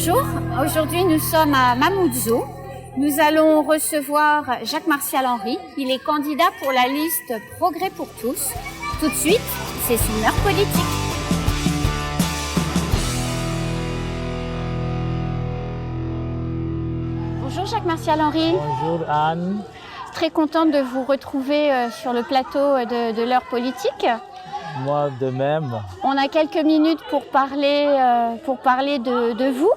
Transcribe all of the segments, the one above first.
Bonjour, aujourd'hui nous sommes à Mamoudzou. Nous allons recevoir Jacques-Martial Henry. Il est candidat pour la liste Progrès pour tous. Tout de suite, c'est son heure politique. Bonjour Jacques-Martial Henry. Bonjour Anne. Très contente de vous retrouver sur le plateau de l'heure politique. Moi de même. On a quelques minutes pour parler de vous.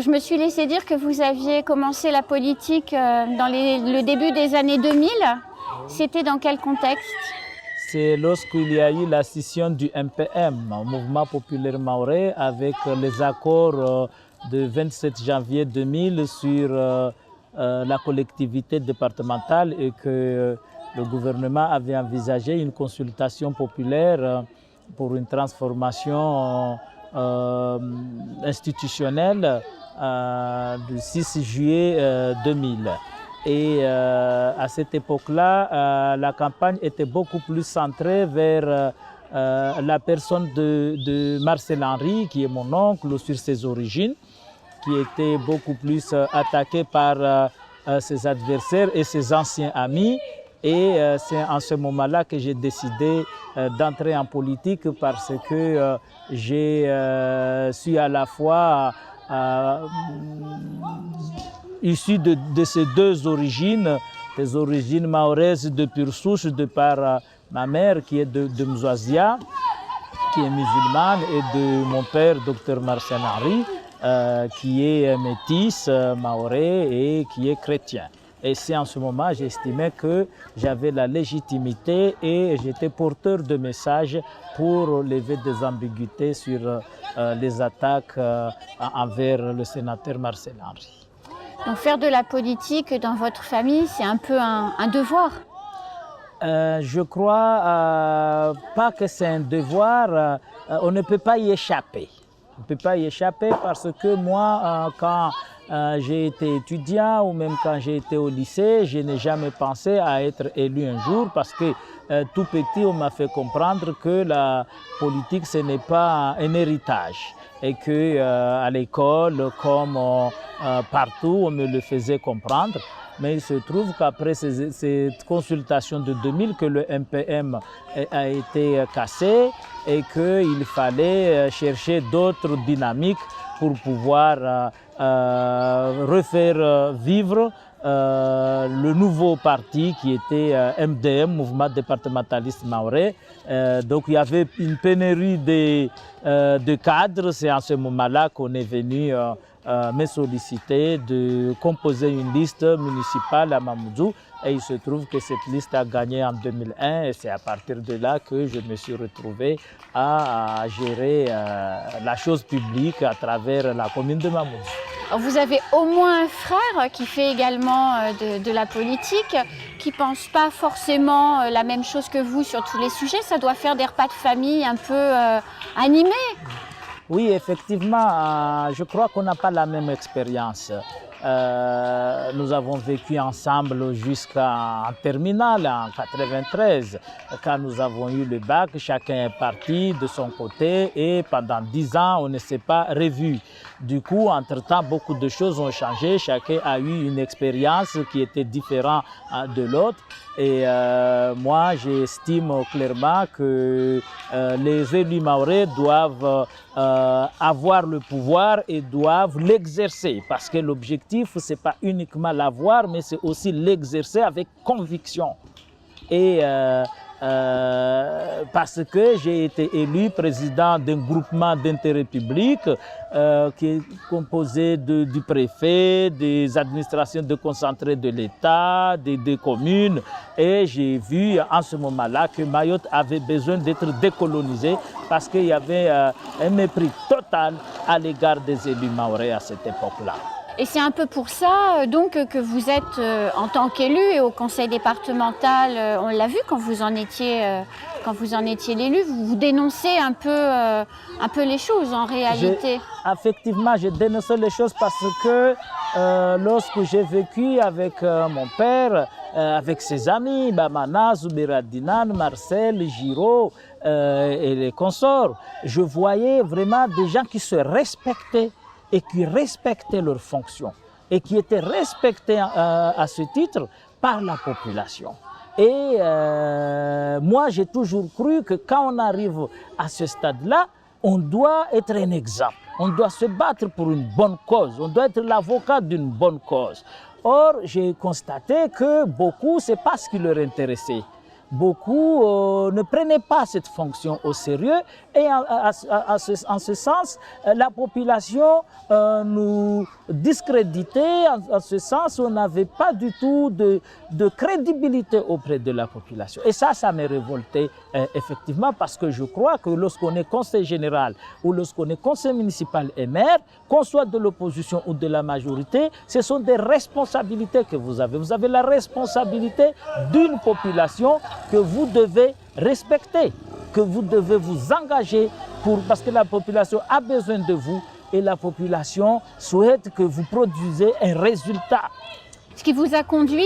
Je me suis laissé dire que vous aviez commencé la politique dans le début des années 2000. C'était dans quel contexte? C'est lorsqu'il y a eu la scission du MPM, Mouvement populaire mahorais, avec les accords de 27 janvier 2000 sur la collectivité départementale et que le gouvernement avait envisagé une consultation populaire pour une transformation institutionnelle du 6 juillet 2000. Et à cette époque-là, la campagne était beaucoup plus centrée vers la personne de Marcel Henry, qui est mon oncle, sur ses origines, qui était beaucoup plus attaqué par ses adversaires et ses anciens amis. Et c'est en ce moment-là que j'ai décidé d'entrer en politique parce que j'ai su à la fois issu de ces deux origines, des origines mahoraises de pure souche de par ma mère qui est de Mzouazia, qui est musulmane, et de mon père, Dr Marcel Henry, qui est métis, mahorais et qui est chrétien. Et c'est en ce moment que j'estimais que j'avais la légitimité et j'étais porteur de messages pour lever des ambiguïtés sur les attaques envers le sénateur Marcel Henry. Donc faire de la politique dans votre famille, c'est un peu un devoir? Je crois pas que c'est un devoir, on ne peut pas y échapper. On ne peut pas y échapper parce que moi, quand j'ai été étudiant ou même quand j'ai été au lycée, je n'ai jamais pensé à être élu un jour parce que tout petit, on m'a fait comprendre que la politique, ce n'est pas un héritage et que à l'école, comme partout, on me le faisait comprendre. Mais il se trouve qu'après cette consultation de 2000, que le MPM a été cassé et qu'il fallait chercher d'autres dynamiques pour pouvoir refaire vivre le nouveau parti qui était MDM, Mouvement départementaliste mahorais. Donc il y avait une pénurie de cadres. C'est en ce moment-là qu'on est venu me solliciter de composer une liste municipale à Mamoudzou. Et il se trouve que cette liste a gagné en 2001 et c'est à partir de là que je me suis retrouvé à gérer la chose publique à travers la commune de Mamoudzou. Vous avez au moins un frère qui fait également de la politique, qui ne pense pas forcément la même chose que vous sur tous les sujets. Ça doit faire des repas de famille un peu animés. Oui, effectivement, je crois qu'on n'a pas la même expérience. Nous avons vécu ensemble jusqu'en terminale, en 93. Quand nous avons eu le bac, chacun est parti de son côté et pendant 10 ans, on ne s'est pas revus. Du coup, entre-temps, beaucoup de choses ont changé. Chacun a eu une expérience qui était différente de l'autre. Et moi, j'estime clairement que les élus mahorais doivent avoir le pouvoir et doivent l'exercer. Parce que l'objectif, ce n'est pas uniquement l'avoir, mais c'est aussi l'exercer avec conviction. Et parce que j'ai été élu président d'un groupement d'intérêt public qui est composé du préfet, des administrations déconcentrées de l'État, des communes. Et j'ai vu en ce moment-là que Mayotte avait besoin d'être décolonisée parce qu'il y avait un mépris total à l'égard des élus mahorais à cette époque-là. Et c'est un peu pour ça donc que vous êtes en tant qu'élu et au conseil départemental, on l'a vu quand vous en étiez l'élu, vous dénoncez un peu les choses en réalité. Effectivement, j'ai dénoncé les choses parce que lorsque j'ai vécu avec mon père, avec ses amis, Bamana, Zouberadinan, Marcel, Giraud et les consorts, je voyais vraiment des gens qui se respectaient, et qui respectaient leurs fonctions et qui étaient respectés à ce titre par la population. Et moi, j'ai toujours cru que quand on arrive à ce stade-là, on doit être un exemple. On doit se battre pour une bonne cause. On doit être l'avocat d'une bonne cause. Or, j'ai constaté que beaucoup, ce n'est pas ce qui leur intéressait. Beaucoup ne prenaient pas cette fonction au sérieux et en ce sens, la population nous discréditait, en ce sens on n'avait pas du tout de crédibilité auprès de la population. Et ça m'a révolté effectivement parce que je crois que lorsqu'on est conseil général ou lorsqu'on est conseil municipal et maire, qu'on soit de l'opposition ou de la majorité, ce sont des responsabilités que vous avez. Vous avez la responsabilité d'une population que vous devez respecter, que vous devez vous engager parce que la population a besoin de vous et la population souhaite que vous produisez un résultat. Ce qui vous a conduit,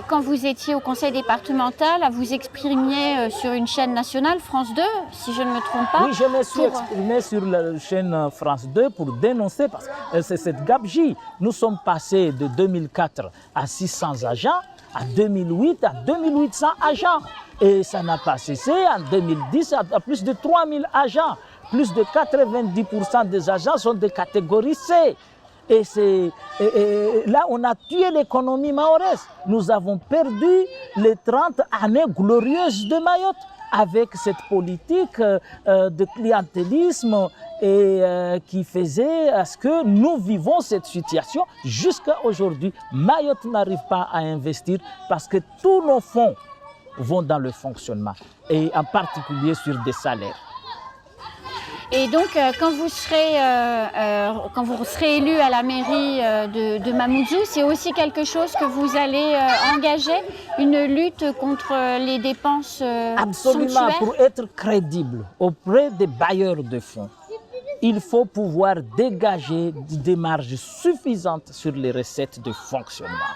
quand vous étiez au conseil départemental, à vous exprimer sur une chaîne nationale, France 2, si je ne me trompe pas. Oui, je me suis exprimé sur la chaîne France 2 pour dénoncer, parce que c'est cette gabegie. Nous sommes passés de 2004 à 600 agents, à 2008 à 2800 agents. Et ça n'a pas cessé en 2010 à plus de 3000 agents. Plus de 90% des agents sont de catégorie C. Et là, on a tué l'économie mahoraise. Nous avons perdu les 30 années glorieuses de Mayotte avec cette politique de clientélisme et qui faisait à ce que nous vivons cette situation jusqu'à aujourd'hui. Mayotte n'arrive pas à investir parce que tous nos fonds vont dans le fonctionnement et en particulier sur des salaires. Et donc, quand vous serez élu à la mairie de Mamoudzou, c'est aussi quelque chose que vous allez engager, une lutte contre les dépenses Absolument, somptuaires. pour être crédible auprès des bailleurs de fonds, il faut pouvoir dégager des marges suffisantes sur les recettes de fonctionnement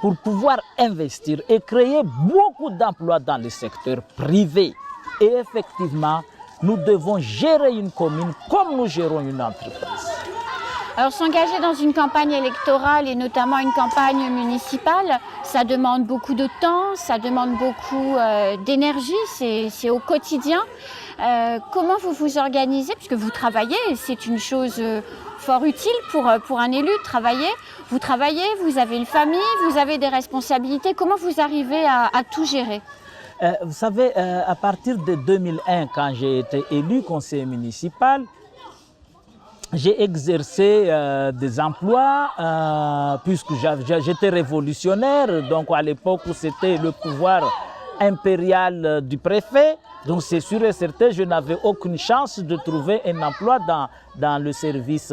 pour pouvoir investir et créer beaucoup d'emplois dans le secteur privé. Et effectivement, nous devons gérer une commune comme nous gérons une entreprise. Alors s'engager dans une campagne électorale et notamment une campagne municipale, ça demande beaucoup de temps, ça demande beaucoup d'énergie, c'est au quotidien. Comment vous vous organisez? Puisque vous travaillez, c'est une chose fort utile pour un élu de travailler. Vous travaillez, vous avez une famille, vous avez des responsabilités. Comment vous arrivez à tout gérer? Vous savez, à partir de 2001, quand j'ai été élu conseiller municipal, j'ai exercé des emplois puisque j'étais révolutionnaire. Donc à l'époque où c'était le pouvoir impérial du préfet, donc c'est sûr et certain, je n'avais aucune chance de trouver un emploi dans le service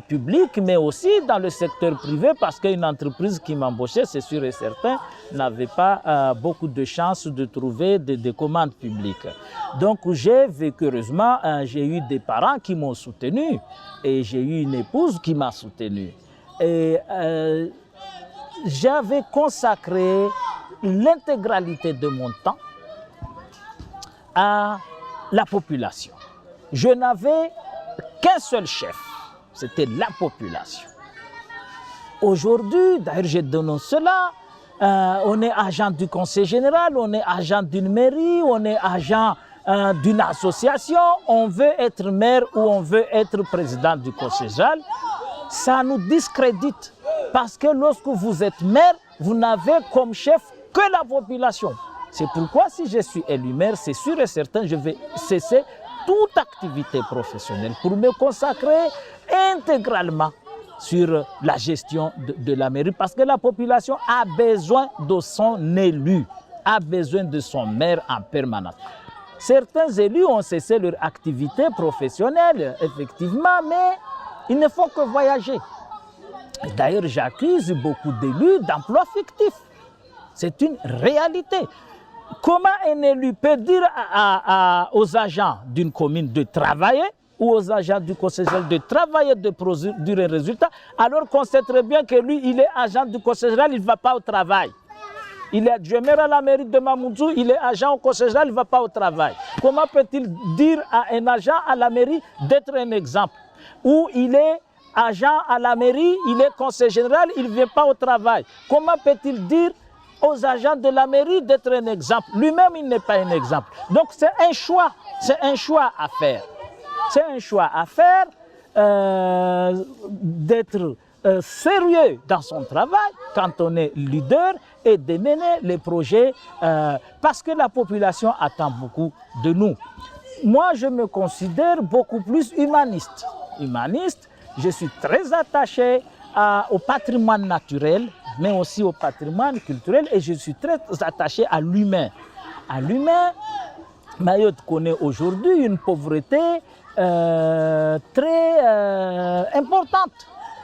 public, mais aussi dans le secteur privé, parce qu'une entreprise qui m'embauchait, c'est sûr et certain, n'avait pas beaucoup de chances de trouver des commandes publiques. Donc j'ai vécu, heureusement, j'ai eu des parents qui m'ont soutenu et j'ai eu une épouse qui m'a soutenu. Et j'avais consacré l'intégralité de mon temps à la population. Je n'avais qu'un seul chef, c'était la population. Aujourd'hui, d'ailleurs je dénonce cela, on est agent du conseil général, on est agent d'une mairie, on est agent d'une association, on veut être maire ou on veut être président du conseil général. Ça nous discrédite parce que lorsque vous êtes maire, vous n'avez comme chef que la population. C'est pourquoi si je suis élu maire, c'est sûr et certain, je vais cesser toute activité professionnelle pour me consacrer intégralement sur la gestion de la mairie, parce que la population a besoin de son élu, a besoin de son maire en permanence. Certains élus ont cessé leur activité professionnelle, effectivement, mais ils ne font que voyager. D'ailleurs, j'accuse beaucoup d'élus d'emplois fictifs. C'est une réalité. Comment un élu peut dire aux agents d'une commune de travailler ou aux agents du conseil général de travailler, de produire un résultat, alors qu'on sait très bien que lui, il est agent du conseil général, il ne va pas au travail. Il est adjoint maire à la mairie de Mamoudzou, il est agent au conseil général, il ne va pas au travail. Comment peut-il dire à un agent à la mairie d'être un exemple? où il est agent à la mairie, il est conseiller général, il ne vient pas au travail. Comment peut-il dire aux agents de la mairie d'être un exemple? Lui-même, il n'est pas un exemple. Donc c'est un choix à faire. C'est un choix à faire d'être sérieux dans son travail quand on est leader et de mener les projets parce que la population attend beaucoup de nous. Moi, je me considère beaucoup plus humaniste. Je suis très attaché au patrimoine naturel, mais aussi au patrimoine culturel et je suis très attaché à l'humain. À l'humain, Mayotte connaît aujourd'hui une pauvreté très importante.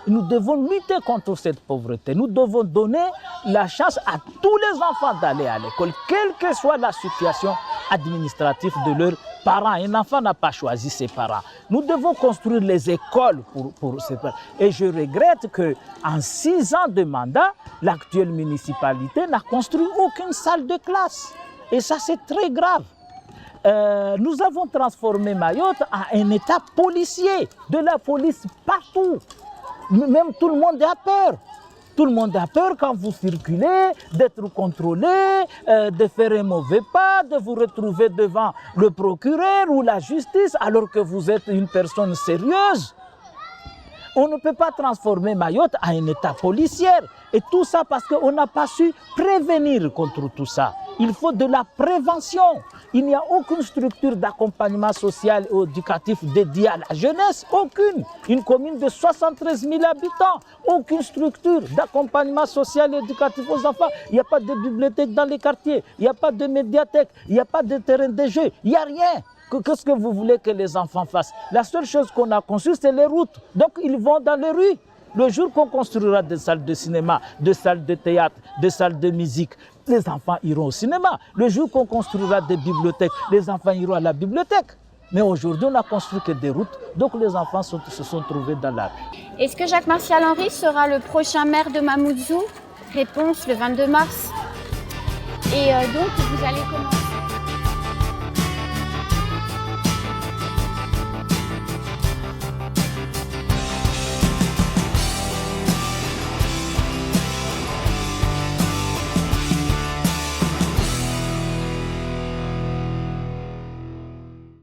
Nous devons lutter contre cette pauvreté. Nous devons donner la chance à tous les enfants d'aller à l'école, quelle que soit la situation administrative de leurs parents. Un enfant n'a pas choisi ses parents. Nous devons construire les écoles pour ses parents. Et je regrette qu'en 6 ans de mandat, l'actuelle municipalité n'a construit aucune salle de classe. Et ça, c'est très grave. Nous avons transformé Mayotte en un État policier, de la police partout. Même tout le monde a peur. Tout le monde a peur quand vous circulez, d'être contrôlé, de faire un mauvais pas, de vous retrouver devant le procureur ou la justice alors que vous êtes une personne sérieuse. On ne peut pas transformer Mayotte en un État policier. Et tout ça parce qu'on n'a pas su prévenir contre tout ça. Il faut de la prévention. Il n'y a aucune structure d'accompagnement social et éducatif dédiée à la jeunesse. Aucune. Une commune de 73 000 habitants. Aucune structure d'accompagnement social et éducatif aux enfants. Il n'y a pas de bibliothèque dans les quartiers. Il n'y a pas de médiathèque. Il n'y a pas de terrain de jeu. Il n'y a rien. Qu'est-ce que vous voulez que les enfants fassent? La seule chose qu'on a conçue, c'est les routes. Donc ils vont dans les rues. Le jour qu'on construira des salles de cinéma, des salles de théâtre, des salles de musique, les enfants iront au cinéma. Le jour qu'on construira des bibliothèques, les enfants iront à la bibliothèque. Mais aujourd'hui, on n'a construit que des routes, donc les enfants se sont trouvés dans la rue. Est-ce que Jacques Martial Henry sera le prochain maire de Mamoudzou? Réponse le 22 mars. Et donc, vous allez commencer.